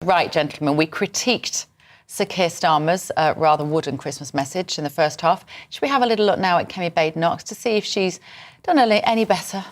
Right, gentlemen, we critiqued Sir Keir Starmer's rather wooden Christmas message in the first half. Should we have a little look now at Kemi Badenoch to see if she's done any better?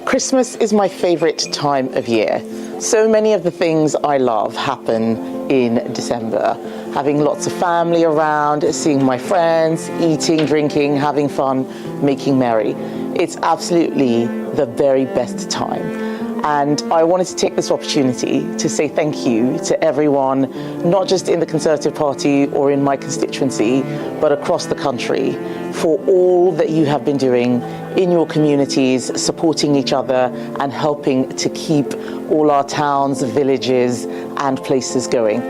Christmas is my favourite time of year. So many of the things I love happen in December. Having lots of family around, seeing my friends, eating, drinking, having fun, making merry. It's absolutely the very best time. And I wanted to take this opportunity to say thank you to everyone, not just in the Conservative Party or in my constituency, but across the country, for all that you have been doing in your communities, supporting each other and helping to keep all our towns, villages and places going.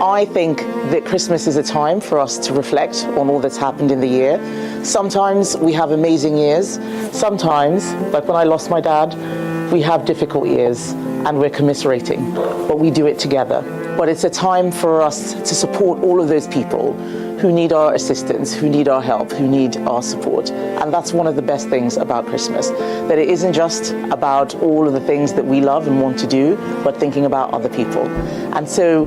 I think that Christmas is a time for us to reflect on all that's happened in the year. Sometimes we have amazing years. Sometimes, like when I lost my dad, we have difficult years and we're commiserating, but we do it together. But it's a time for us to support all of those people who need our assistance, who need our help, who need our support. And that's one of the best things about Christmas, that it isn't just about all of the things that we love and want to do, but thinking about other people. And so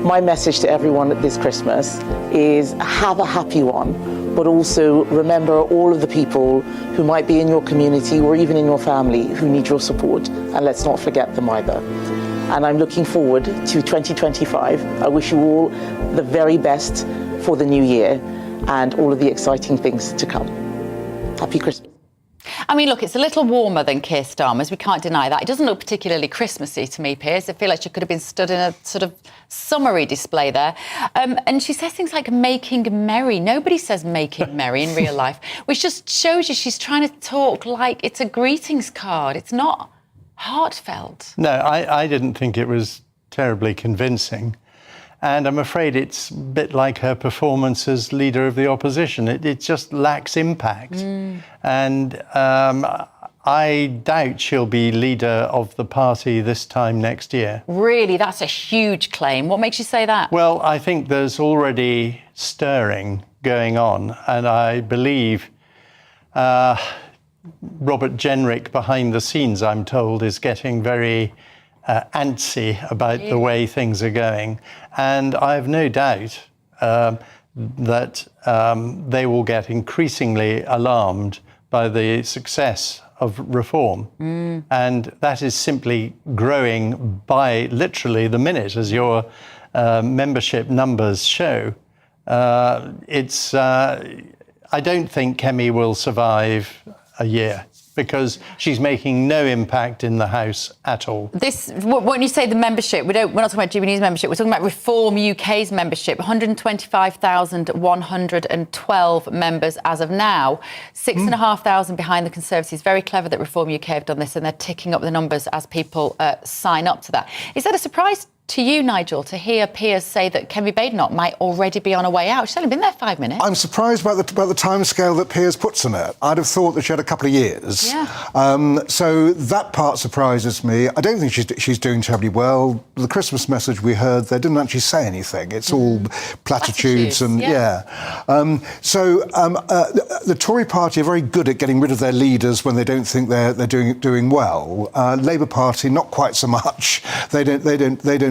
my message to everyone this Christmas is have a happy one, but also remember all of the people who might be in your community or even in your family who need your support, and let's not forget them either. And I'm looking forward to 2025. I wish you all the very best for the new year and all of the exciting things to come. Happy Christmas. I mean, look, it's a little warmer than Keir Starmer's. We can't deny that. It doesn't look particularly Christmassy to me, Piers. I feel like she could have been stood in a sort of summery display there. And she says things like making merry. Nobody says making merry in real life, which just shows you she's trying to talk like it's a greetings card. It's not heartfelt. No, I didn't think it was terribly convincing. And I'm afraid it's a bit like her performance as leader of the opposition. It just lacks impact. And I doubt she'll be leader of the party this time next year. Really? That's a huge claim. What makes you say that? Well, I think there's already stirring going on. And I believe Robert Jenrick behind the scenes, I'm told, is getting very antsy about the way things are going. And I have no doubt that they will get increasingly alarmed by the success of reform. And that is simply growing by literally the minute, as your membership numbers show. I don't think Kemi will survive a year, because she's making no impact in the House at all. When you say the membership, we're not talking about Jubilee's membership, we're talking about Reform UK's membership. 125,112 members as of now, 6,500 behind the Conservatives. Very clever that Reform UK have done this, and they're ticking up the numbers as people sign up to that. Is that a surprise to you, Nigel, to hear Piers say that Kemi Badenoch might already be on her way out? She's only been there 5 minutes. I'm surprised about the timescale that Piers puts on it. I'd have thought that she had a couple of years. Yeah. So that part surprises me. I don't think she's doing terribly well. The Christmas message we heard there didn't actually say anything. It's all platitudes and the Tory party are very good at getting rid of their leaders when they don't think they're doing well. Labour Party not quite so much. They don't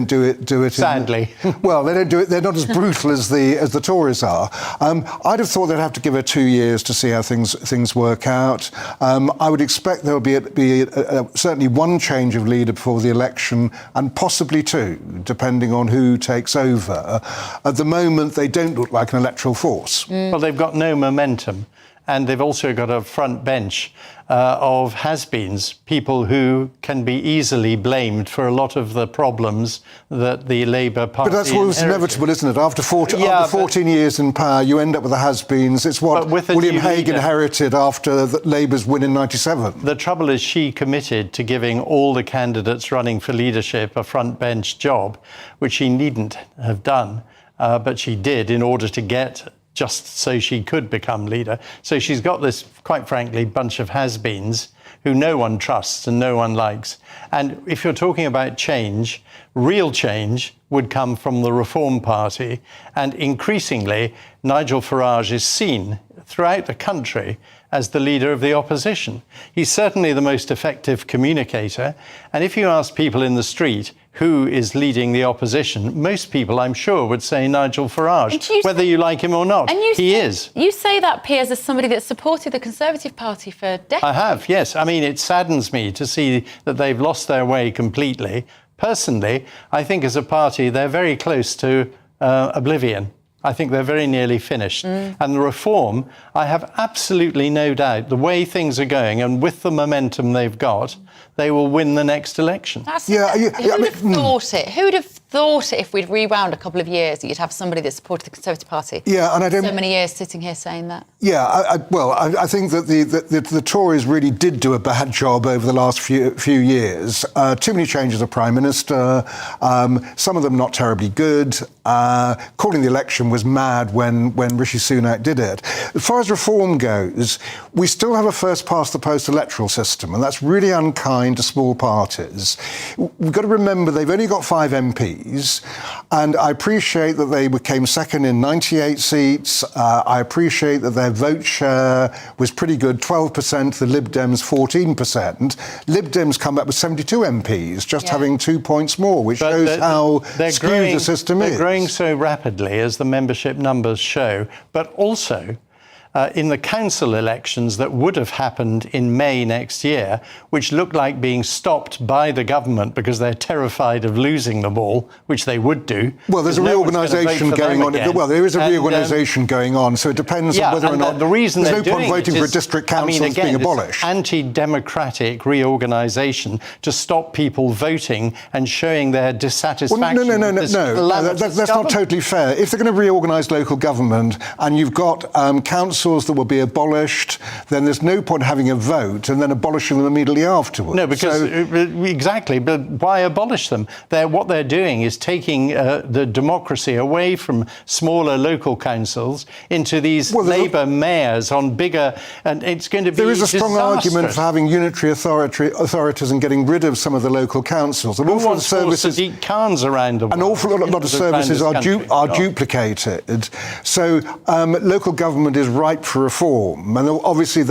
do it. Sadly. Well, they don't do it. They're not as brutal as the Tories are. I'd have thought they'd have to give her 2 years to see how things work out. I would expect there'll be certainly one change of leader before the election, and possibly two, depending on who takes over. At the moment, they don't look like an electoral force. Well, they've got no momentum. And they've also got a front bench of has-beens, people who can be easily blamed for a lot of the problems that the Labour Party But that's always inevitable, isn't it? After 14 years in power, you end up with the has-beens. It's what William Hague inherited after Labour's win in '97. The trouble is she committed to giving all the candidates running for leadership a front bench job, which she needn't have done, but she did in order to get just so she could become leader. So she's got this, quite frankly, bunch of has-beens who no one trusts and no one likes. And if you're talking about change, real change would come from the Reform Party. And increasingly, Nigel Farage is seen throughout the country as the leader of the opposition. He's certainly the most effective communicator. And if you ask people in the street who is leading the opposition, most people, I'm sure, would say Nigel Farage, whether you like him or not. He is. You say that, Piers, as somebody that supported the Conservative Party for decades. I have, yes. I mean, it saddens me to see that they've lost their way completely. Personally, I think as a party, they're very close to oblivion. I think they're very nearly finished. And the Reform, I have absolutely no doubt, the way things are going and with the momentum they've got, they will win the next election. Who'd have thought it? Who'd have thought it if we'd rewound a couple of years that you'd have somebody that supported the Conservative Party? Yeah, and I don't... So many years sitting here saying that. Yeah, I think that the Tories really did do a bad job over the last few years. Too many changes of Prime Minister, some of them not terribly good. Calling the election was mad when Rishi Sunak did it. As far as reform goes, we still have a first-past-the-post electoral system, and that's really unkind to small parties. We've got to remember they've only got 5 MPs, and I appreciate that they came second in 98 seats. I appreciate that their vote share was pretty good, 12%, the Lib Dems 14%. Lib Dems come up with 72 MPs, just having 2 points more, which shows how skewed the system is. They're growing so rapidly, as the membership numbers show, but also in the council elections that would have happened in May next year, which look like being stopped by the government because they're terrified of losing them all, which they would do. Well, there's a reorganisation going on. Well, there is a reorganisation going on, so it depends on whether or not... The reason there's no point voting for district councils being abolished. Anti-democratic reorganisation to stop people voting and showing their dissatisfaction. Well, no. That's not totally fair. If they're going to reorganise local government and you've got councils that will be abolished, then there's no point having a vote and then abolishing them immediately afterwards. No, because exactly, but why abolish them? What they're doing is taking the democracy away from smaller local councils into these Labour mayors on bigger, and it's going to be There is a strong disastrous argument for having unitary authorities and getting rid of some of the local councils. An awful lot of services, Sadiq Khan's around the world. An awful lot of services are duplicated. So local government is ripe for reform, and obviously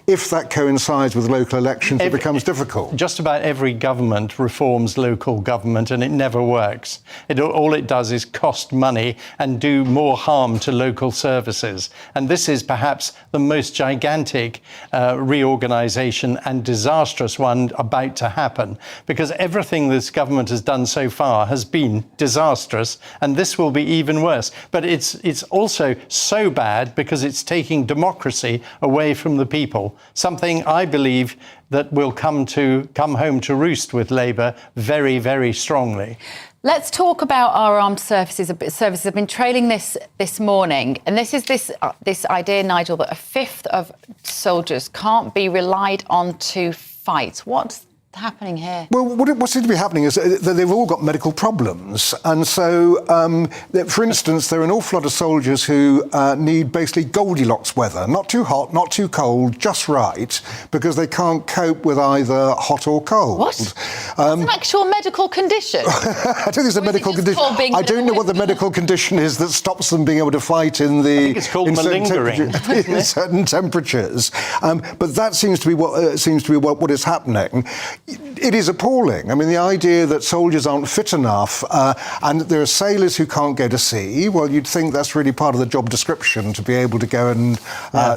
if that coincides with local elections, it becomes difficult. Just about every government reforms local government, and it never works. All it does is cost money and do more harm to local services. And this is perhaps the most gigantic reorganisation and disastrous one about to happen, because everything this government has done so far has been disastrous, and this will be even worse. But it's also so bad because it's taking democracy away from the people, something I believe that will come home to roost with Labour very, very strongly. Let's talk about our armed services. Services have been trailing this morning, and this is this idea, Nigel, that a fifth of soldiers can't be relied on to fight. What's happening here? Well, what seems to be happening is that they've all got medical problems. And so, for instance, there are an awful lot of soldiers who need basically Goldilocks weather. Not too hot, not too cold, just right, because they can't cope with either hot or cold. What? That's an actual medical condition? I don't think it's a medical condition. I don't know what the medical condition is that stops them being able to fight in the... I think it's called malingering. In certain temperatures. But that seems to be what is happening. It is appalling. I mean, the idea that soldiers aren't fit enough and that there are sailors who can't go to sea, well, you'd think that's really part of the job description, to be able to go and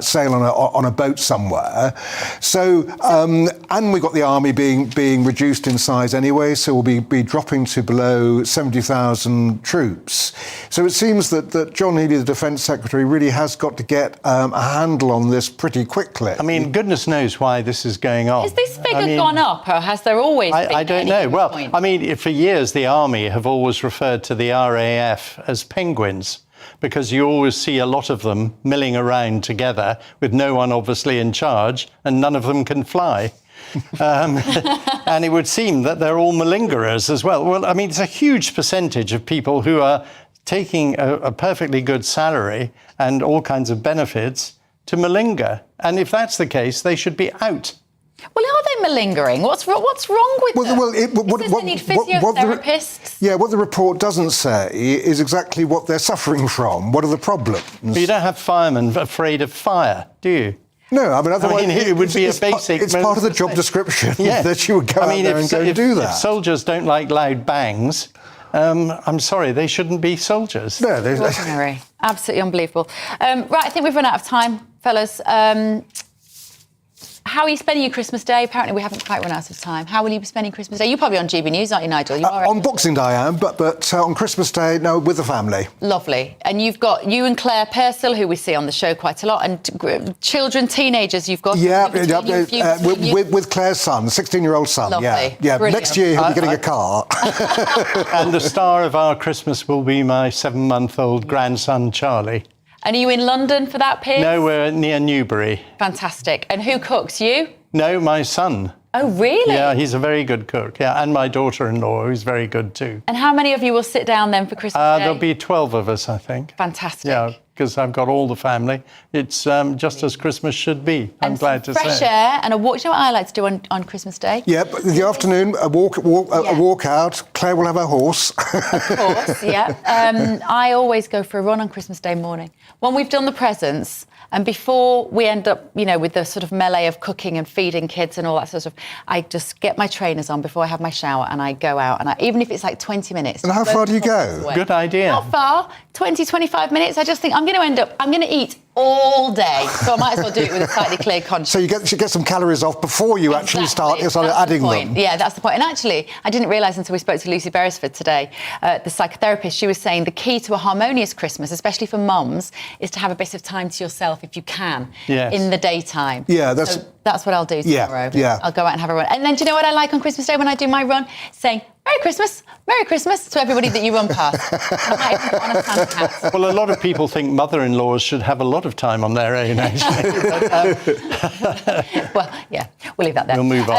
sail on a boat somewhere. So, and we've got the army being reduced in size anyway, so we'll be dropping to below 70,000 troops. So it seems that John Healey, the Defence Secretary, really has got to get a handle on this pretty quickly. I mean, goodness knows why this is going on. Has this figure gone up, or has there always been? I don't know. Well, I mean, for years, the army have always referred to the RAF as penguins, because you always see a lot of them milling around together with no one obviously in charge, and none of them can fly. And it would seem that they're all malingerers as well. Well, I mean, it's a huge percentage of people who are taking a perfectly good salary and all kinds of benefits to malinger. And if that's the case, they should be out. Well, are they malingering? What's wrong with them? They need physiotherapists. What the report doesn't say is exactly what they're suffering from. What are the problems? But you don't have firemen afraid of fire, do you? No, I mean, otherwise it would be a basic... It's part of the job description that you would go out there and go and do that. If soldiers don't like loud bangs, I'm sorry, they shouldn't be soldiers. No, Extraordinary. Absolutely unbelievable. Right, I think we've run out of time, fellas. How are you spending your Christmas Day? Apparently we haven't quite run out of time. How will you be spending Christmas Day? You're probably on GB News, aren't you, Nigel? You are, on Boxing Day I am, but on Christmas Day, no, with the family. Lovely. And you've got you and Claire Purcell, who we see on the show quite a lot, and children, teenagers you've got. With Claire's son, 16-year-old son. Lovely. Yeah. Brilliant. Next year he'll be getting a car. And the star of our Christmas will be my 7-month-old grandson, Charlie. And are you in London for that, Piers? No, we're near Newbury. Fantastic. And who cooks? You? No, my son. Oh, really? Yeah, he's a very good cook. Yeah, and my daughter-in-law, who's very good too. And how many of you will sit down then for Christmas Day? There'll be 12 of us, I think. Fantastic. Yeah, because I've got all the family. It's just as Christmas should be, I'm glad to say. Fresh air and a walk. Do you know what I like to do on Christmas Day? Yeah, but in the afternoon, a walk out. Claire will have her horse. Of course, yeah. I always go for a run on Christmas Day morning. When we've done the presents, and before we end up, with the sort of melee of cooking and feeding kids and all that sort of stuff, I just get my trainers on before I have my shower and I go out. And even if it's like 20 minutes. And how far do you go? Good idea. Not far, 20, 25 minutes. I just think I'm going to eat all day. So I might as well do it with a slightly clear conscience. So you get some calories off before you actually start adding them. Yeah, that's the point. And actually, I didn't realise until we spoke to Lucy Beresford today, the psychotherapist, she was saying the key to a harmonious Christmas, especially for mums, is to have a bit of time to yourself if you can in the daytime. Yeah, that's what I'll do tomorrow. Yeah. I'll go out and have a run. And then do you know what I like on Christmas Day when I do my run? Saying, Merry Christmas to everybody that you run past. I might even put on a Santa hat. Well, a lot of people think mother-in-laws should have a lot of time on their own, actually. Well, yeah, we'll leave that there. We'll move on.